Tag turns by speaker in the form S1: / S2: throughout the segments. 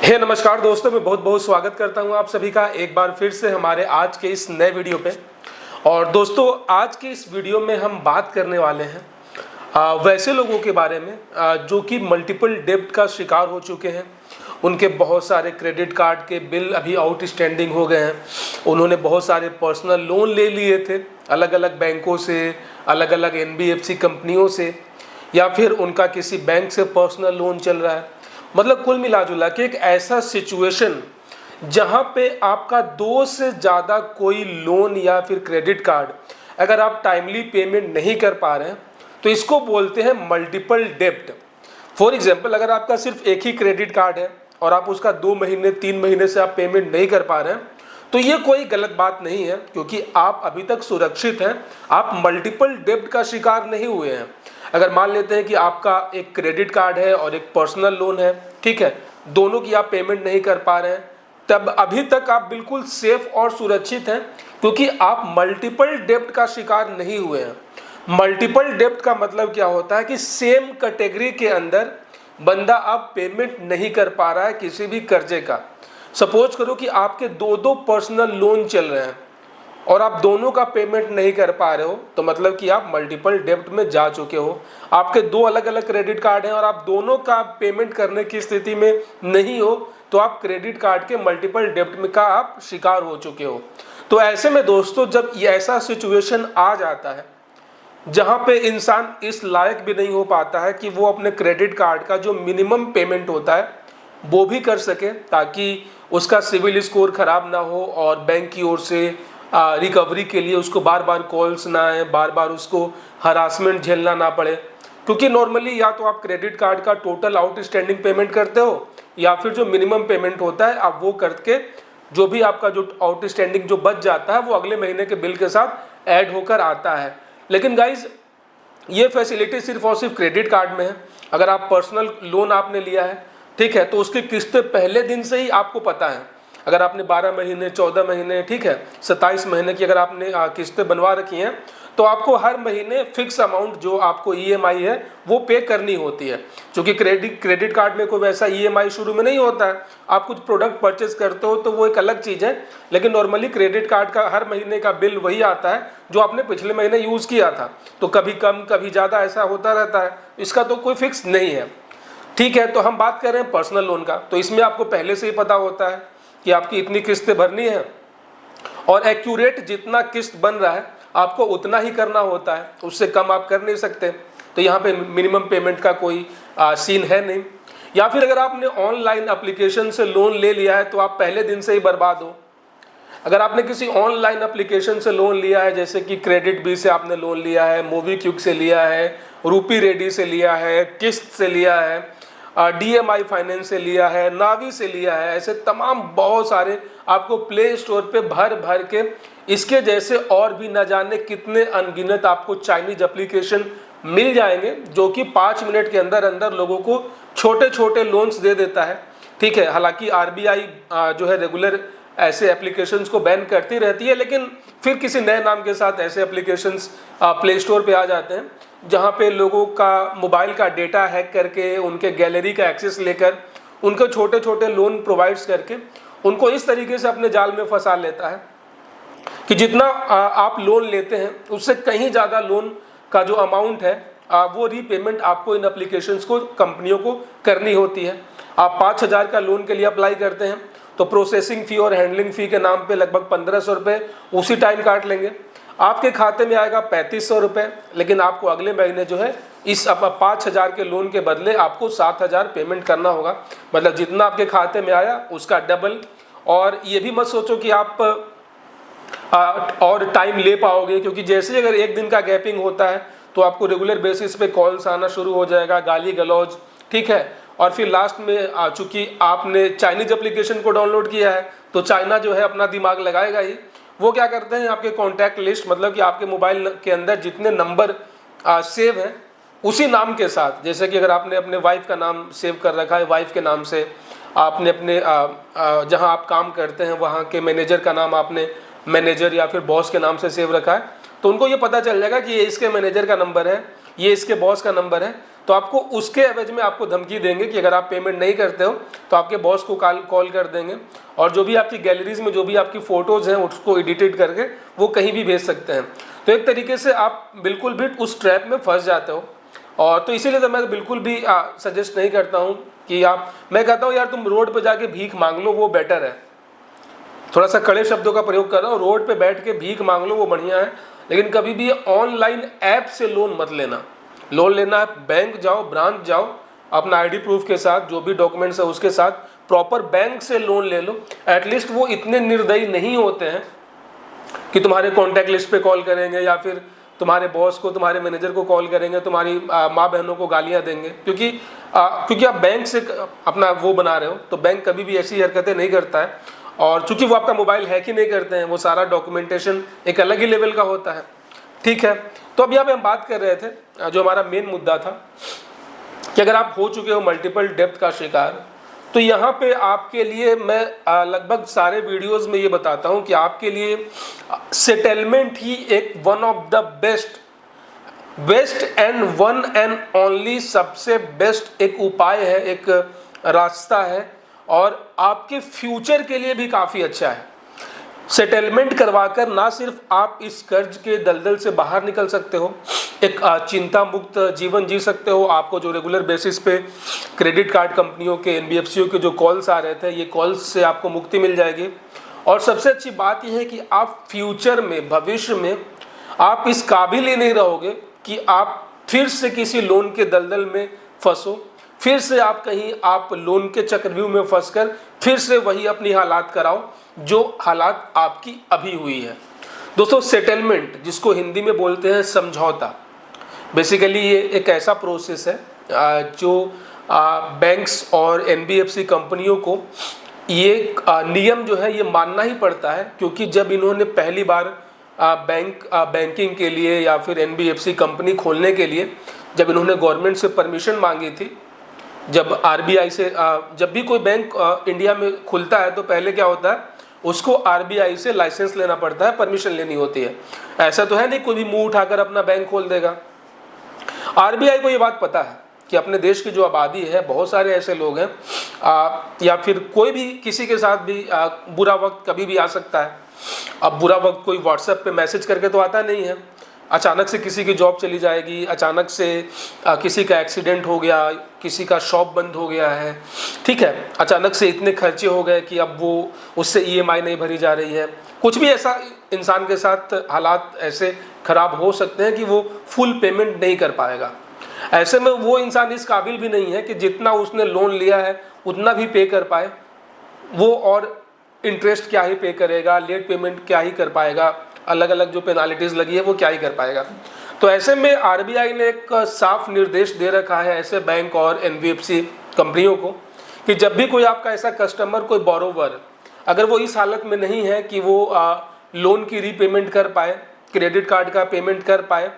S1: नमस्कार दोस्तों, मैं बहुत बहुत स्वागत करता हूं आप सभी का एक बार फिर से हमारे आज के इस नए वीडियो पे। और दोस्तों, आज के इस वीडियो में हम बात करने वाले हैं वैसे लोगों के बारे में जो कि मल्टीपल डेब्ट का शिकार हो चुके हैं। उनके बहुत सारे क्रेडिट कार्ड के बिल अभी आउटस्टैंडिंग हो गए हैं। उन्होंने बहुत सारे पर्सनल लोन ले लिए थे अलग अलग बैंकों से, अलग अलग NBFC कंपनियों से, या फिर उनका किसी बैंक से पर्सनल लोन चल रहा है। मतलब कुल मिला जुला के एक ऐसा सिचुएशन जहां पे आपका 2 से ज़्यादा कोई लोन या फिर क्रेडिट कार्ड अगर आप टाइमली पेमेंट नहीं कर पा रहे हैं तो इसको बोलते हैं मल्टीपल डेब्ट। फॉर एग्जांपल, अगर आपका सिर्फ एक ही क्रेडिट कार्ड है और आप उसका 2 महीने 3 महीने से आप पेमेंट नहीं कर पा रहे हैं तो ये कोई गलत बात नहीं है, क्योंकि आप अभी तक सुरक्षित हैं, आप मल्टीपल डेब्ट का शिकार नहीं हुए हैं। अगर मान लेते हैं कि आपका एक क्रेडिट कार्ड है और एक पर्सनल लोन है, ठीक है, दोनों की आप पेमेंट नहीं कर पा रहे हैं, तब अभी तक आप बिल्कुल सेफ और सुरक्षित हैं, क्योंकि आप मल्टीपल डेब्ट का शिकार नहीं हुए हैं। मल्टीपल डेब्ट का मतलब क्या होता है कि सेम कैटेगरी के अंदर बंदा अब पेमेंट नहीं कर पा रहा है किसी भी कर्जे का। सपोज करो कि आपके 2 पर्सनल लोन चल रहे हैं और आप दोनों का पेमेंट नहीं कर पा रहे हो, तो मतलब कि आप मल्टीपल डेब्ट में जा चुके हो। आपके 2 अलग अलग क्रेडिट कार्ड हैं और आप दोनों का पेमेंट करने की स्थिति में नहीं हो, तो आप क्रेडिट कार्ड के मल्टीपल डेब्ट में का आप शिकार हो चुके हो। तो ऐसे में दोस्तों, जब ये ऐसा सिचुएशन आ जाता है जहां पे इंसान इस लायक भी नहीं हो पाता है कि वो अपने क्रेडिट कार्ड का जो मिनिमम पेमेंट होता है वो भी कर सके, ताकि उसका सिविल स्कोर खराब ना हो और बैंक की ओर से रिकवरी के लिए उसको बार बार कॉल्स ना आए, बार बार उसको हरासमेंट झेलना ना पड़े। क्योंकि नॉर्मली या तो आप क्रेडिट कार्ड का टोटल आउटस्टैंडिंग पेमेंट करते हो या फिर जो मिनिमम पेमेंट होता है आप वो करके जो भी आपका जो आउटस्टैंडिंग जो बच जाता है वो अगले महीने के बिल के साथ ऐड होकर आता है। लेकिन गाइज, ये फैसिलिटी सिर्फ और सिर्फ क्रेडिट कार्ड में है। अगर आप पर्सनल लोन आपने लिया है, ठीक है, तो उसकी किस्तें पहले दिन से ही आपको पता है। अगर आपने 12 महीने 14 महीने, ठीक है, 27 महीने की अगर आपने किस्तें बनवा रखी हैं तो आपको हर महीने फिक्स अमाउंट जो आपको EMI है वो पे करनी होती है। क्योंकि क्रेडिट कार्ड में कोई वैसा EMI शुरू में नहीं होता है। आप कुछ प्रोडक्ट परचेज करते हो तो वो एक अलग चीज़ है, लेकिन नॉर्मली क्रेडिट कार्ड का हर महीने का बिल वही आता है जो आपने पिछले महीने यूज़ किया था। तो कभी कम कभी ज़्यादा ऐसा होता रहता है, इसका तो कोई फिक्स नहीं है। ठीक है, तो हम बात कर रहे हैं पर्सनल लोन का। तो इसमें आपको पहले से ही पता होता है कि आपकी इतनी किस्तें भरनी है और एक्यूरेट जितना किस्त बन रहा है आपको उतना ही करना होता है, उससे कम आप कर नहीं सकते। तो यहाँ पे मिनिमम पेमेंट का कोई सीन है नहीं। या फिर अगर आपने ऑनलाइन एप्लीकेशन से लोन ले लिया है तो आप पहले दिन से ही बर्बाद हो। अगर आपने किसी ऑनलाइन एप्लीकेशन से लोन लिया है, जैसे कि क्रेडिट बी से आपने लोन लिया है, मोबीक्विक से लिया है, रूपी रेडी से लिया है, किस्त से लिया है, DMI फाइनेंस से लिया है, नावी से लिया है, ऐसे तमाम बहुत सारे आपको प्ले स्टोर पे भर भर के इसके जैसे और भी न जाने कितने अनगिनत आपको चाइनीज एप्लीकेशन मिल जाएंगे जो कि 5 मिनट के अंदर अंदर लोगों को छोटे छोटे लोन्स दे देता है। ठीक है, हालांकि RBI जो है रेगुलर ऐसे एप्लीकेशंस को बैन करती रहती है, लेकिन फिर किसी नए नाम के साथ ऐसे एप्लीकेशंस प्ले स्टोर पे आ जाते हैं जहाँ पे लोगों का मोबाइल का डेटा हैक करके, उनके गैलरी का एक्सेस लेकर, उनको छोटे छोटे लोन प्रोवाइड्स करके उनको इस तरीके से अपने जाल में फंसा लेता है कि जितना आप लोन लेते हैं उससे कहीं ज़्यादा लोन का जो अमाउंट है वो रीपेमेंट आपको इन एप्लीकेशंस को, कंपनियों को करनी होती है। आप 5,000 का लोन के लिए अप्लाई करते हैं तो प्रोसेसिंग फ़ी और हैंडलिंग फ़ी के नाम पे लगभग 1,500 रुपये उसी टाइम काट लेंगे। आपके खाते में आएगा 3,500 रुपये, लेकिन आपको अगले महीने जो है इस 5,000 के लोन के बदले आपको 7,000 पेमेंट करना होगा। मतलब जितना आपके खाते में आया उसका डबल। और ये भी मत सोचो कि आप और टाइम ले पाओगे, क्योंकि जैसे अगर एक दिन का गैपिंग होता है तो आपको रेगुलर बेसिस पे कॉल्स आना शुरू हो जाएगा, गाली गलौज, ठीक है। और फिर लास्ट में चूंकि आपने चाइनीज एप्लीकेशन को डाउनलोड किया है तो चाइना जो है अपना दिमाग लगाएगा ही। वो क्या करते हैं, आपके कॉन्टैक्ट लिस्ट, मतलब कि आपके मोबाइल के अंदर जितने नंबर सेव हैं उसी नाम के साथ, जैसे कि अगर आपने अपने वाइफ का नाम सेव कर रखा है, वाइफ के नाम से आपने अपने जहां आप काम करते हैं वहां के मैनेजर का नाम आपने मैनेजर या फिर बॉस के नाम से सेव रखा है, तो उनको ये पता चल जाएगा कि ये इसके मैनेजर का नंबर है, ये इसके बॉस का नंबर है। तो आपको उसके एवज में आपको धमकी देंगे कि अगर आप पेमेंट नहीं करते हो तो आपके बॉस को कॉल कर देंगे, और जो भी आपकी गैलरीज में जो भी आपकी फ़ोटोज़ हैं उसको एडिटेड करके वो कहीं भी भेज सकते हैं। तो एक तरीके से आप बिल्कुल भी उस ट्रैप में फंस जाते हो। और तो इसीलिए तो मैं बिल्कुल भी सजेस्ट नहीं करता हूँ कि मैं कहता हूँ यार तुम रोड पर जाके भीख मांग लो, वो बेटर है। थोड़ा सा कड़े शब्दों का प्रयोग कर रहा हूँ, रोड पे बैठ के भीख मांग लो वो बढ़िया है, लेकिन कभी भी ऑनलाइन ऐप से लोन मत लेना। लोन लेना है बैंक जाओ, ब्रांच जाओ, अपना आईडी प्रूफ के साथ जो भी डॉक्यूमेंट्स है उसके साथ प्रॉपर बैंक से लोन ले लो। एटलीस्ट वो इतने निर्दयी नहीं होते हैं कि तुम्हारे कॉन्टैक्ट लिस्ट पे कॉल करेंगे या फिर तुम्हारे बॉस को, तुम्हारे मैनेजर को कॉल करेंगे, तुम्हारी माँ बहनों को गालियाँ देंगे, क्योंकि आप बैंक से अपना वो बना रहे हो। तो बैंक कभी भी ऐसी हरकतें नहीं करता है, और चूंकि वो आपका मोबाइल हैक ही नहीं करते हैं, वो सारा डॉक्यूमेंटेशन एक अलग ही लेवल का होता है। ठीक है, तो अब यहाँ पे हम बात कर रहे थे, जो हमारा मेन मुद्दा था कि अगर आप हो चुके हो मल्टीपल डेब्ट का शिकार, तो यहाँ पे आपके लिए मैं लगभग सारे वीडियोस में ये बताता हूँ कि आपके लिए सेटलमेंट ही एक one of the best and one and only सबसे बेस्ट एक उपाय है, एक रास्ता है, और आपके फ्यूचर के लिए भी काफ़ी अच्छा है। सेटलमेंट करवाकर ना सिर्फ आप इस कर्ज के दलदल से बाहर निकल सकते हो, एक चिंता मुक्त जीवन जी सकते हो। आपको जो रेगुलर बेसिस पे क्रेडिट कार्ड कंपनियों के, एनबीएफसीओ के जो कॉल्स आ रहे थे, ये कॉल्स से आपको मुक्ति मिल जाएगी। और सबसे अच्छी बात यह है कि आप फ्यूचर में, भविष्य में आप इस काबिल ही नहीं रहोगे कि आप फिर से किसी लोन के दलदल में फंसो, फिर से आप लोन के चक्रव्यूह में फंसकर फिर से वही अपनी हालात कराओ जो हालात आपकी अभी हुई है। दोस्तों, सेटलमेंट जिसको हिंदी में बोलते हैं समझौता, बेसिकली ये एक ऐसा प्रोसेस है जो बैंक्स और एनबीएफसी कंपनियों को ये नियम जो है ये मानना ही पड़ता है, क्योंकि जब इन्होंने पहली बार बैंकिंग के लिए या फिर एनबीएफसी कंपनी खोलने के लिए जब इन्होंने गवर्नमेंट से परमिशन मांगी थी, जब आरबीआई से जब भी कोई बैंक इंडिया में खुलता है तो पहले क्या होता है, उसको आरबीआई से लाइसेंस लेना पड़ता है, परमिशन लेनी होती है। ऐसा तो है नहीं कोई भी मुंह उठाकर अपना बैंक खोल देगा। आरबीआई को ये बात पता है कि अपने देश की जो आबादी है, बहुत सारे ऐसे लोग हैं या फिर कोई भी किसी के साथ भी बुरा वक्त कभी भी आ सकता है। अब बुरा वक्त कोई व्हाट्सएप पे मैसेज करके तो आता नहीं है, अचानक से किसी की जॉब चली जाएगी, अचानक से किसी का एक्सीडेंट हो गया, किसी का शॉप बंद हो गया है, ठीक है, अचानक से इतने खर्चे हो गए कि अब वो उससे ईएमआई नहीं भरी जा रही है। कुछ भी ऐसा इंसान के साथ हालात ऐसे ख़राब हो सकते हैं कि वो फुल पेमेंट नहीं कर पाएगा। ऐसे में वो इंसान इस काबिल भी नहीं है कि जितना उसने लोन लिया है उतना भी पे कर पाए, वो और इंटरेस्ट क्या ही पे करेगा, लेट पेमेंट क्या ही कर पाएगा, अलग अलग जो पेनाल्टीज लगी है वो क्या ही कर पाएगा। तो ऐसे में आरबीआई ने एक साफ निर्देश दे रखा है ऐसे बैंक और एनबीएफसी कंपनियों को कि जब भी कोई आपका ऐसा कस्टमर, कोई बोरोवर, अगर वो इस हालत में नहीं है कि वो लोन की रीपेमेंट कर पाए, क्रेडिट कार्ड का पेमेंट कर पाए,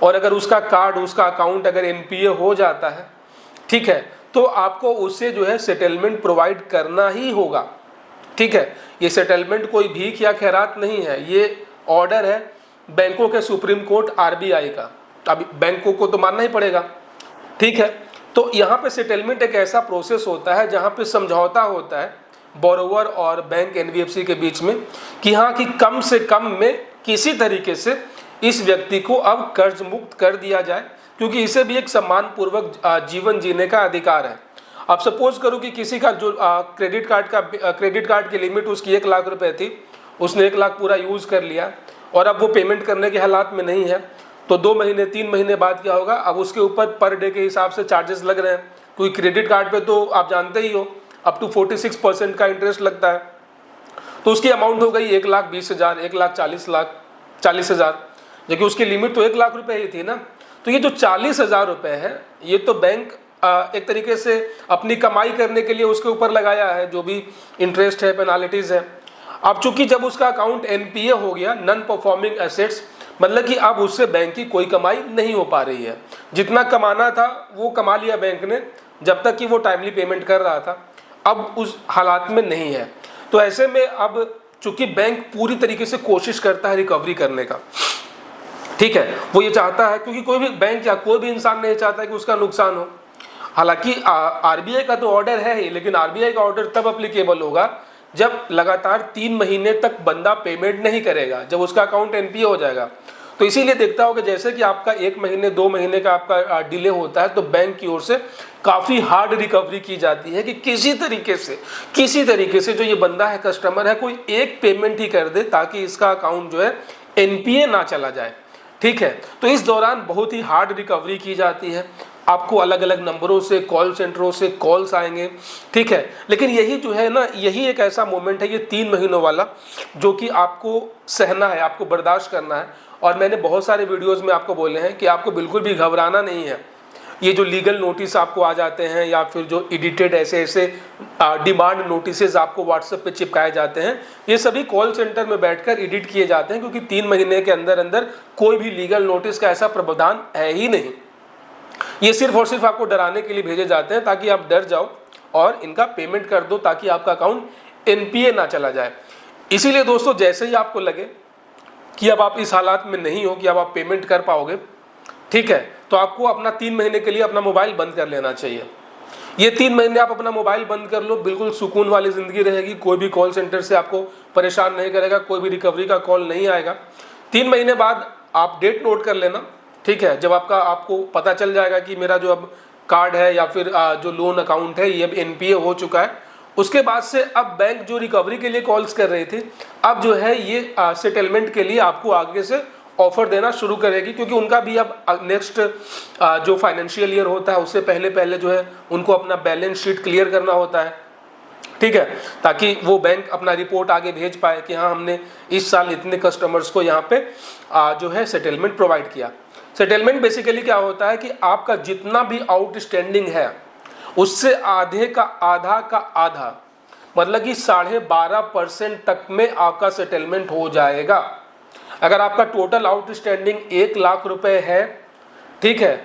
S1: और अगर उसका कार्ड, उसका अकाउंट अगर एनपीए हो जाता है, ठीक है, तो आपको उससे जो है सेटलमेंट प्रोवाइड करना ही होगा। ठीक है, ये सेटलमेंट कोई भीख या खैरात नहीं है, ये ऑर्डर है बैंकों के सुप्रीम कोर्ट आरबीआई का। अब बैंकों को तो मानना ही पड़ेगा। ठीक है, तो यहाँ पे सेटलमेंट एक ऐसा प्रोसेस होता है जहाँ पे समझौता होता है बोरोवर और बैंक एनबीएफसी के बीच में कि हाँ, कि कम से कम में किसी तरीके से इस व्यक्ति को अब कर्ज मुक्त कर दिया जाए, क्योंकि इसे भी एक सम्मानपूर्वक जीवन जीने का अधिकार है। अब सपोज करो कि किसी का जो क्रेडिट कार्ड की लिमिट उसकी 1 लाख रुपए थी, उसने 1 लाख पूरा यूज़ कर लिया और अब वो पेमेंट करने के हालात में नहीं है, तो 2 महीने 3 महीने बाद क्या होगा, अब उसके ऊपर पर डे के हिसाब से चार्जेस लग रहे हैं, क्योंकि क्रेडिट कार्ड पे तो आप जानते ही हो अप टू 46% का इंटरेस्ट लगता है। तो उसकी अमाउंट हो गई 1,20,000, 1,40,000, जबकि उसकी लिमिट तो 1 लाख रुपए ही थी ना। तो ये जो 40,000 रुपये है, ये तो बैंक एक तरीके से अपनी कमाई करने के लिए उसके ऊपर लगाया है, जो भी इंटरेस्ट है, पेनाल्टीज है। अब चूंकि जब उसका अकाउंट एनपीए हो गया, नॉन परफॉर्मिंग एसेट्स, मतलब कि अब उससे बैंक की कोई कमाई नहीं हो पा रही है। जितना कमाना था वो कमा लिया बैंक ने, जब तक कि वो टाइमली पेमेंट कर रहा था, अब उस हालात में नहीं है। तो ऐसे में अब चूंकि बैंक पूरी तरीके से कोशिश करता है रिकवरी करने का, ठीक है, वो ये चाहता है, क्योंकि कोई भी बैंक या कोई भी इंसान नहीं चाहता कि उसका नुकसान हो। हालांकि आरबीआई का तो ऑर्डर है ही, लेकिन आरबीआई का ऑर्डर तब अप्लीकेबल होगा जब लगातार 3 महीने तक बंदा पेमेंट नहीं करेगा, जब उसका अकाउंट एनपीए हो जाएगा। तो इसीलिए देखता हो कि जैसे कि आपका 1 महीने 2 महीने का आपका डिले होता है, तो बैंक की ओर से काफ़ी हार्ड रिकवरी की जाती है कि किसी तरीके से जो ये बंदा है, कस्टमर है, कोई एक पेमेंट ही कर दे ताकि इसका अकाउंट जो है एनपीए ना चला जाए। ठीक है, तो इस दौरान बहुत ही हार्ड रिकवरी की जाती है। आपको अलग अलग नंबरों से, कॉल सेंटरों से कॉल्स आएंगे। ठीक है, लेकिन यही जो है ना, यही एक ऐसा मोमेंट है, ये 3 महीनों वाला, जो कि आपको सहना है, आपको बर्दाश्त करना है। और मैंने बहुत सारे वीडियोस में आपको बोले हैं कि आपको बिल्कुल भी घबराना नहीं है। ये जो लीगल नोटिस आपको आ जाते हैं, या फिर जो एडिटेड ऐसे डिमांड नोटिसेज आपको व्हाट्सएप पे चिपकाए जाते हैं, ये सभी कॉल सेंटर में बैठकर एडिट किए जाते हैं, क्योंकि 3 महीने के अंदर अंदर कोई भी लीगल नोटिस का ऐसा प्रावधान है ही नहीं। ये सिर्फ और सिर्फ आपको डराने के लिए भेजे जाते हैं ताकि आप डर जाओ और इनका पेमेंट कर दो, ताकि आपका अकाउंट एनपीए ना चला जाए। इसीलिए दोस्तों, जैसे ही आपको लगे कि अब आप इस हालात में नहीं हो कि अब आप पेमेंट कर पाओगे, ठीक है, तो आपको अपना 3 महीने के लिए अपना मोबाइल बंद कर लेना चाहिए। ये 3 महीने आप अपना मोबाइल बंद कर लो, बिल्कुल सुकून वाली ज़िंदगी रहेगी। कोई भी कॉल सेंटर से आपको परेशान नहीं करेगा, कोई भी रिकवरी का कॉल नहीं आएगा। 3 महीने बाद आप डेट नोट कर लेना, ठीक है, जब आपको पता चल जाएगा कि मेरा जो अब कार्ड है या फिर जो लोन अकाउंट है ये अब एनपीए हो चुका है। उसके बाद से अब बैंक जो रिकवरी के लिए कॉल्स कर रही थी, अब जो है ये सेटलमेंट के लिए आपको आगे से ऑफर देना शुरू करेगी, क्योंकि उनका भी अब नेक्स्ट जो फाइनेंशियल ईयर होता है उससे पहले जो है उनको अपना बैलेंस शीट क्लियर करना होता है। ठीक है, ताकि वो बैंक अपना रिपोर्ट आगे भेज पाए कि हाँ, हमने इस साल इतने कस्टमर्स को यहाँ पे जो है सेटलमेंट प्रोवाइड किया। सेटलमेंट बेसिकली क्या होता है कि आपका जितना भी आउटस्टैंडिंग है उससे आधे का आधा, मतलब कि 12.5% तक में आपका सेटलमेंट हो जाएगा। अगर आपका टोटल आउटस्टैंडिंग 1 लाख रुपए है, ठीक है,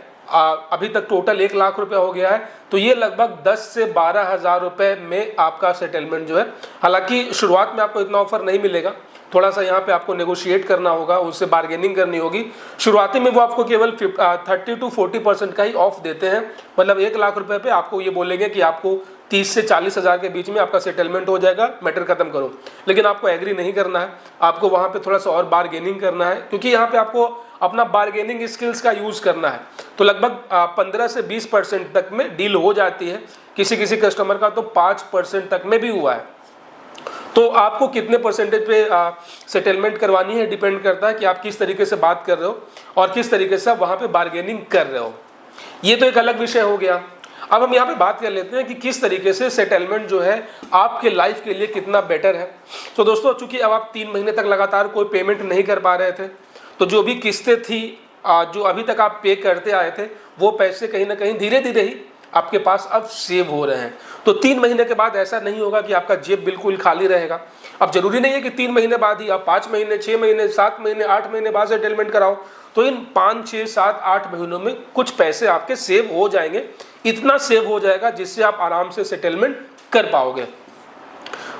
S1: अभी तक टोटल 1 लाख रुपए हो गया है, तो ये लगभग 10 से 12 हज़ार रुपये में आपका सेटलमेंट जो है। हालांकि शुरुआत में आपको इतना ऑफर नहीं मिलेगा, थोड़ा सा यहाँ पे आपको नेगोशिएट करना होगा, उससे बार्गेनिंग करनी होगी। शुरुआती में वो आपको केवल 30 to 40% का ही ऑफ देते हैं, मतलब 1 लाख रुपए पे आपको ये बोलेंगे कि आपको 30 से 40 हज़ार के बीच में आपका सेटलमेंट हो जाएगा, मैटर खत्म करो। लेकिन आपको एग्री नहीं करना है, आपको वहाँ पे थोड़ा सा और बार्गेनिंग करना है, क्योंकि यहाँ पे आपको अपना बार्गेनिंग स्किल्स का यूज़ करना है। तो लगभग 15 से 20% तक में डील हो जाती है, किसी कस्टमर का तो 5% तक में भी हुआ है। तो आपको कितने परसेंटेज पे सेटलमेंट करवानी है, डिपेंड करता है कि आप किस तरीके से बात कर रहे हो और किस तरीके से आप वहाँ पे बार्गेनिंग कर रहे हो। ये तो एक अलग विषय हो गया। अब हम यहाँ पे बात कर लेते हैं कि किस तरीके से सेटलमेंट जो है आपके लाइफ के लिए कितना बेटर है। तो दोस्तों, चूंकि अब आप 3 महीने तक लगातार कोई पेमेंट नहीं कर पा रहे थे, तो जो भी किस्तें थी जो अभी तक आप पे करते आए थे, वो पैसे कहीं ना कहीं धीरे धीरे ही आपके पास अब सेव हो रहे हैं। तो 3 महीने के बाद ऐसा नहीं होगा कि आपका जेब बिल्कुल खाली रहेगा। अब जरूरी नहीं है कि 3 महीने बाद ही, आप 5 महीने, 6 महीने, 7 महीने, 8 महीने बाद सेटलमेंट कराओ। तो इन 5, 6, 7, 8 महीनों में कुछ पैसे आपके सेव हो जाएंगे। इतना सेव हो जाएगा जिससे आप आराम से सेटलमेंट कर पाओगे।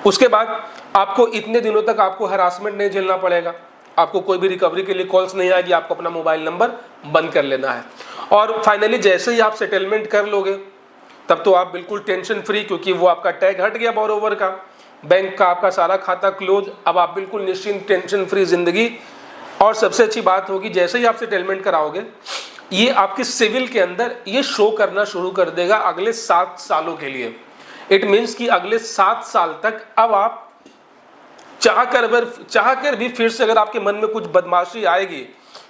S1: उसके बाद आपको इतने दिनों तक आपको हरासमेंट नहीं झेलना पड़ेगा, आपको कोई भी रिकवरी के लिए कॉल्स नहीं आएगी, आपको अपना मोबाइल नंबर बंद कर लेना है। और फाइनली जैसे ही आप सेटलमेंट कर लोगे, तब तो आप बिल्कुल टेंशन फ्री, क्योंकि वो आपका टैग हट गया बोरोवर का, बैंक का आपका सारा खाता क्लोज। अब आप बिल्कुल निश्चिंत, टेंशन फ्री जिंदगी। और सबसे अच्छी बात होगी, जैसे ही आप सेटलमेंट कराओगे, ये आपके सिविल के अंदर ये शो करना शुरू कर देगा अगले 7 सालों के लिए। इट मीन्स कि अगले 7 साल तक अब आप चाहकर भी फिर से अगर आपके मन में कुछ बदमाशी आएगी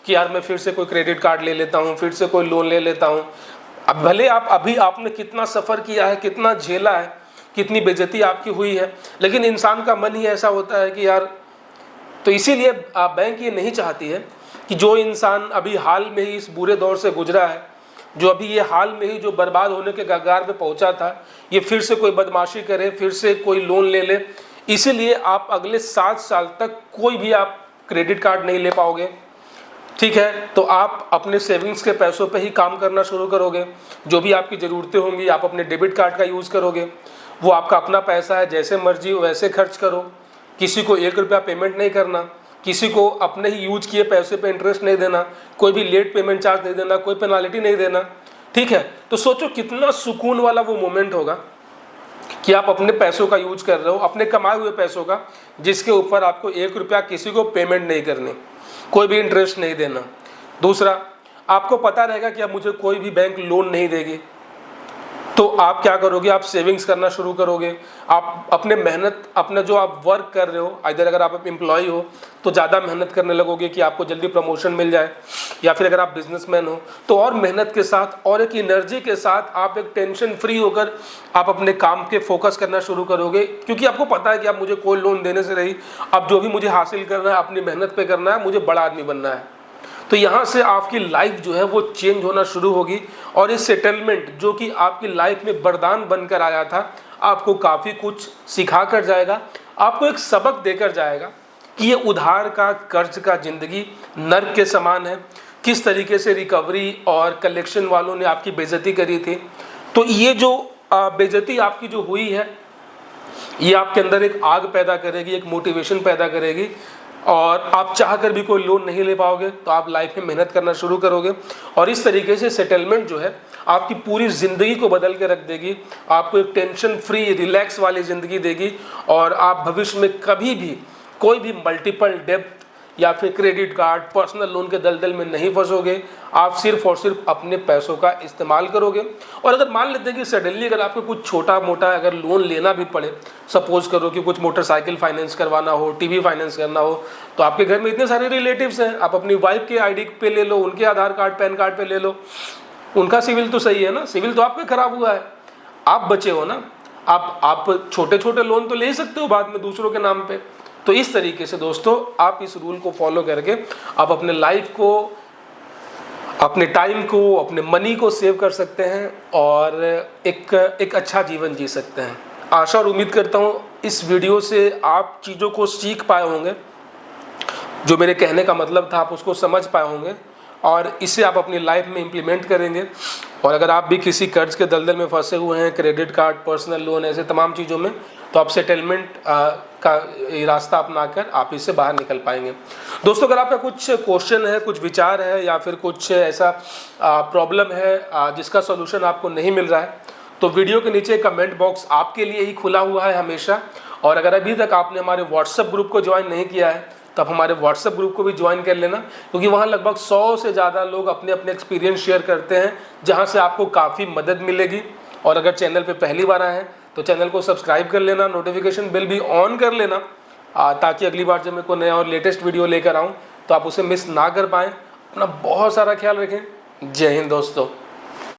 S1: कि यार मैं फिर से कोई क्रेडिट कार्ड ले लेता हूँ, फिर से कोई लोन ले लेता हूँ, अब भले आपने कितना सफ़र किया है, कितना झेला है, कितनी बेइज्जती आपकी हुई है, लेकिन इंसान का मन ही ऐसा होता है कि यार, तो इसीलिए बैंक ये नहीं चाहती है कि जो इंसान अभी हाल में ही इस बुरे दौर से गुजरा है, जो अभी ये हाल में ही जो बर्बाद होने के कगार पे पहुंचा था, ये फिर से कोई बदमाशी करे, फिर से कोई लोन ले ले। इसीलिए आप अगले 7 साल तक कोई भी आप क्रेडिट कार्ड नहीं ले पाओगे। ठीक है, तो आप अपने सेविंग्स के पैसों पे ही काम करना शुरू करोगे। जो भी आपकी ज़रूरतें होंगी आप अपने डेबिट कार्ड का यूज़ करोगे। वो आपका अपना पैसा है, जैसे मर्जी वैसे खर्च करो, किसी को 1 रुपया पेमेंट नहीं करना। किसी को अपने ही यूज किए पैसे पे इंटरेस्ट नहीं देना, कोई भी लेट पेमेंट चार्ज नहीं देना, कोई पेनाल्टी नहीं देना, ठीक है। तो सोचो कितना सुकून वाला वो मोमेंट होगा कि आप अपने पैसों का यूज कर रहे हो, अपने कमाए हुए पैसों का, जिसके ऊपर आपको 1 रुपया किसी को पेमेंट नहीं करनी, कोई भी इंटरेस्ट नहीं देना। दूसरा, आपको पता रहेगा कि अब मुझे कोई भी बैंक लोन नहीं देगी, तो आप क्या करोगे, आप सेविंग्स करना शुरू करोगे। आप अपने मेहनत, अपना जो आप वर्क कर रहे हो, इधर अगर आप एम्प्लॉय हो तो ज़्यादा मेहनत करने लगोगे कि आपको जल्दी प्रमोशन मिल जाए, या फिर अगर आप बिजनेसमैन हो तो और मेहनत के साथ और एक एनर्जी के साथ आप एक टेंशन फ्री होकर आप अपने काम के फोकस करना शुरू करोगे, क्योंकि आपको पता है कि आप मुझे कोई लोन देने से नहीं, अब जो भी मुझे हासिल करना है अपनी मेहनत पर करना है, मुझे बड़ा आदमी बनना है। तो यहाँ से आपकी लाइफ जो है वो चेंज होना शुरू होगी, और इस सेटलमेंट जो कि आपकी लाइफ में वरदान बनकर आया था, आपको काफ़ी कुछ सिखा कर जाएगा, आपको एक सबक देकर जाएगा कि ये उधार का, कर्ज का ज़िंदगी नर्क के समान है, किस तरीके से रिकवरी और कलेक्शन वालों ने आपकी बेइज्जती करी थी। तो ये जो बेइज्जती आपकी जो हुई है, ये आपके अंदर एक आग पैदा करेगी, एक मोटिवेशन पैदा करेगी, और आप चाह कर भी कोई लोन नहीं ले पाओगे, तो आप लाइफ में मेहनत करना शुरू करोगे, और इस तरीके से सेटलमेंट जो है आपकी पूरी ज़िंदगी को बदल के रख देगी, आपको एक टेंशन फ्री, रिलैक्स वाली ज़िंदगी देगी, और आप भविष्य में कभी भी कोई भी मल्टीपल डेब्ट या फिर क्रेडिट कार्ड, पर्सनल लोन के दलदल में नहीं फंसोगे। आप सिर्फ और सिर्फ अपने पैसों का इस्तेमाल करोगे। और अगर मान लेते हैं कि सडनली अगर आपको कुछ छोटा मोटा अगर लोन लेना भी पड़े, सपोज करो कि कुछ मोटरसाइकिल फाइनेंस करवाना हो, टीवी फाइनेंस करना हो, तो आपके घर में इतने सारे रिलेटिव्स हैं, आप अपनी वाइफ के आईडी पे ले लो, उनके आधार कार्ड, पैन कार्ड पे ले लो, उनका सिविल तो सही है ना, सिविल तो आपका खराब हुआ है, आप बचे हो ना। आप छोटे छोटे लोन तो ले सकते हो बाद में दूसरों के नाम पे। तो इस तरीके से दोस्तों आप इस रूल को फॉलो करके आप अपने लाइफ को, अपने टाइम को, अपने मनी को सेव कर सकते हैं, और एक अच्छा जीवन जी सकते हैं। आशा और उम्मीद करता हूँ इस वीडियो से आप चीज़ों को सीख पाए होंगे, जो मेरे कहने का मतलब था आप उसको समझ पाए होंगे, और इसे आप अपनी लाइफ में इम्प्लीमेंट करेंगे। और अगर आप भी किसी कर्ज के दलदल में फंसे हुए हैं, क्रेडिट कार्ड, पर्सनल लोन, ऐसे तमाम चीज़ों में, तो आप सेटलमेंट का रास्ता अपनाकर आप इससे बाहर निकल पाएंगे। दोस्तों, अगर आपका कुछ क्वेश्चन है, कुछ विचार है, या फिर कुछ ऐसा प्रॉब्लम है जिसका सॉल्यूशन आपको नहीं मिल रहा है, तो वीडियो के नीचे कमेंट बॉक्स आपके लिए ही खुला हुआ है हमेशा। और अगर अभी तक आपने हमारे व्हाट्सएप ग्रुप को ज्वाइन नहीं किया है, तो आप हमारे व्हाट्सएप ग्रुप को भी ज्वाइन कर लेना, क्योंकि वहाँ लगभग 100 से ज़्यादा लोग अपने अपने एक्सपीरियंस शेयर करते हैं, जहाँ से आपको काफ़ी मदद मिलेगी। और अगर चैनल पे पहली बार आए हैं तो चैनल को सब्सक्राइब कर लेना, नोटिफिकेशन बेल भी ऑन कर लेना, ताकि अगली बार जब मैं कोई नया और लेटेस्ट वीडियो लेकर आऊँ तो आप उसे मिस ना कर पाएँ। अपना बहुत सारा ख्याल रखें। जय हिंद दोस्तों।